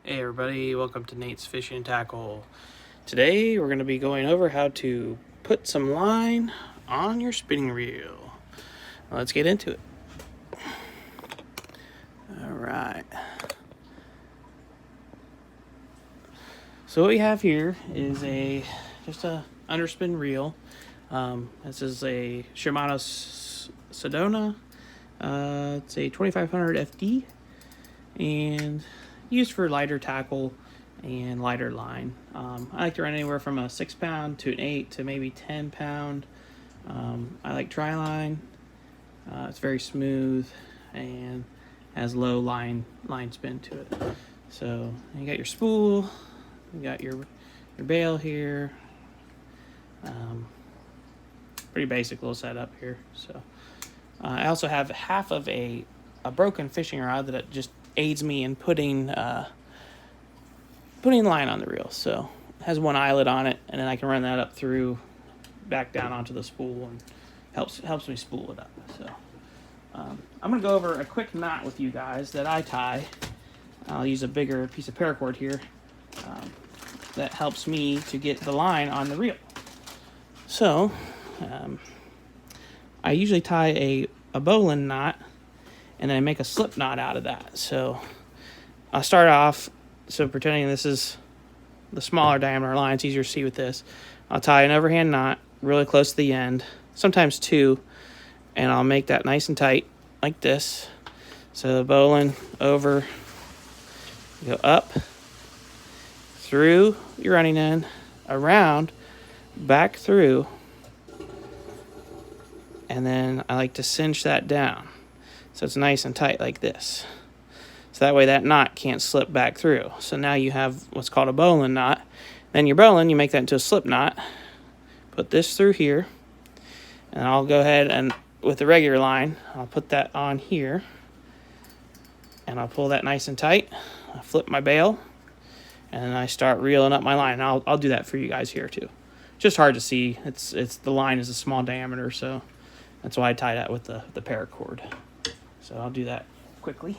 Hey everybody, welcome to Nate's Fishing and Tackle. Today we're going to be going over how to put some line on your spinning reel. Let's get into it. Alright. So what we have here is just a underspin reel. This is a Shimano Sedona. It's a 2500 FD and used for lighter tackle and lighter line. I like to run anywhere from a 6 pound to an 8 to maybe 10 pound. I like tri line. It's very smooth and has low line spin to it. So you got your spool, you got your bail here. Pretty basic little setup here. So I also have half of a broken fishing rod that just aids me in putting line on the reel. So it has one eyelet on it, and then I can run that up through, back down onto the spool, and helps me spool it up. So I'm gonna go over a quick knot with you guys that I tie. I'll use a bigger piece of paracord here that helps me to get the line on the reel. So I usually tie a bowline knot, and then I make a slip knot out of that. So I'll start off, pretending this is the smaller diameter line, it's easier to see with this. I'll tie an overhand knot really close to the end, sometimes two, and I'll make that nice and tight like this. So the bowline over, go up, through your running end, around, back through, and then I like to cinch that down so it's nice and tight like this. So that way that knot can't slip back through. So now you have what's called a bowline knot. Then your bowline, you make that into a slip knot. Put this through here. And I'll go ahead and, with the regular line, I'll put that on here. And I'll pull that nice and tight. I'll flip my bail. And then I start reeling up my line. And I'll do that for you guys here too. Just hard to see. It's the line is a small diameter, so that's why I tie that with the paracord. So I'll do that quickly.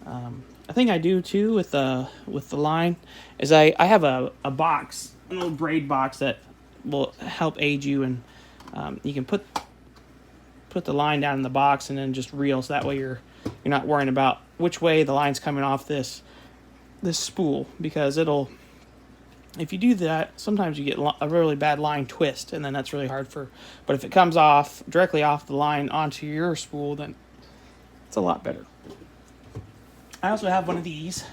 I think I do too with the line is I have a box, a little braid box that will help aid you, and you can put the line down in the box and then just reel, so that way you're not worrying about which way the line's coming off this spool, because if you do that, sometimes you get a really bad line twist, and then that's really hard but if it comes off directly off the line onto your spool, then it's a lot better. I also have one of these.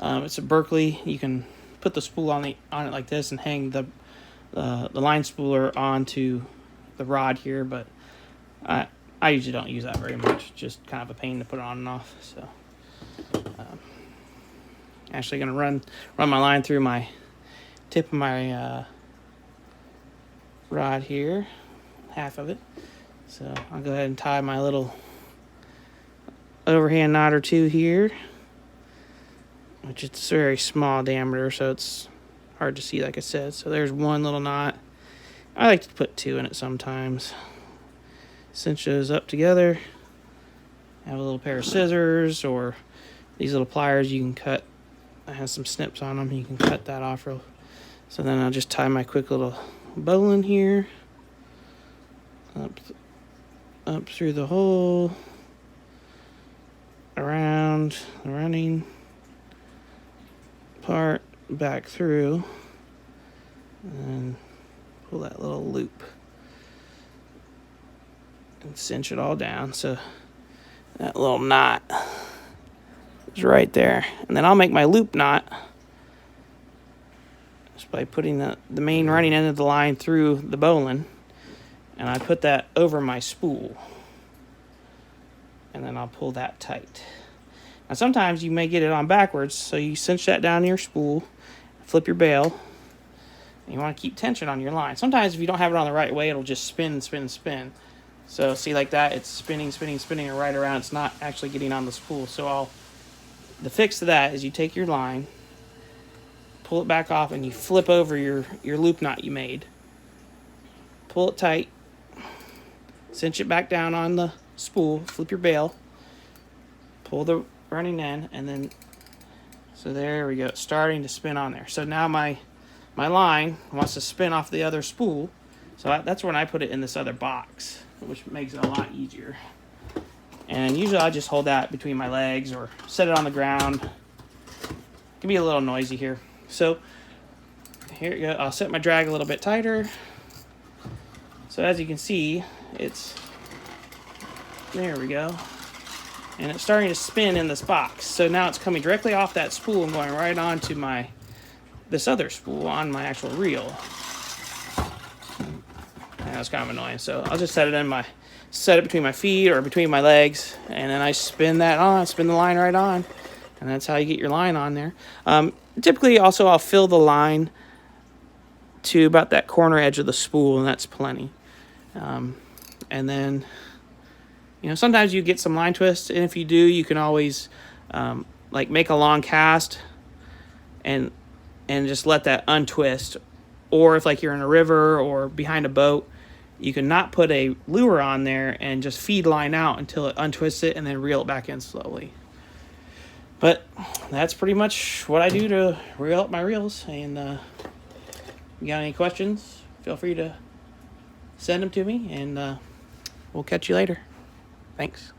It's a Berkley. You can put the spool on it like this and hang the line spooler onto the rod here, but I usually don't use that very much. Just kind of a pain to put on and off. So actually gonna run my line through my tip of my rod here, half of it. So I'll go ahead and tie my little overhand knot or two here, which is a very small diameter, so it's hard to see, like I said. So there's one little knot. I like to put two in it sometimes. Cinch those up together. Have a little pair of scissors or these little pliers you can cut. I have some snips on them. You can cut that off real. So then I'll just tie my quick little bowline here up through the hole, around the running part, back through, and pull that little loop and cinch it all down so that little knot is right there. And then I'll make my loop knot just by putting the main running end of the line through the bowline, and I put that over my spool, and then I'll pull that tight. Now sometimes you may get it on backwards, so you cinch that down to your spool, flip your bail, and you want to keep tension on your line. Sometimes if you don't have it on the right way, it'll just spin. So see, like that, it's spinning right around. It's not actually getting on the spool. So the fix to that is you take your line, pull it back off, and you flip over your loop knot you made. Pull it tight, cinch it back down on the spool, flip your bail, pull the running end, and then So there we go. It's starting to spin on there. So now my line wants to spin off the other spool. So that's when I put it in this other box, which makes it a lot easier. And usually I just hold that between my legs or set it on the ground. It can be a little noisy here. So here we go. I'll set my drag a little bit tighter. So as you can see, there we go. And it's starting to spin in this box. So now it's coming directly off that spool and going right onto this other spool on my actual reel. And that's kind of annoying. So I'll just set it between my feet or between my legs, and then I spin the line right on, and that's how you get your line on there. Typically, also, I'll fill the line to about that corner edge of the spool, and that's plenty. And then, sometimes you get some line twists, and if you do, you can always like make a long cast and just let that untwist. Or if like you're in a river or behind a boat, you can not put a lure on there and just feed line out until it untwists it and then reel it back in slowly. But that's pretty much what I do to reel up my reels. And if you got any questions, feel free to send them to me, and we'll catch you later. Thanks.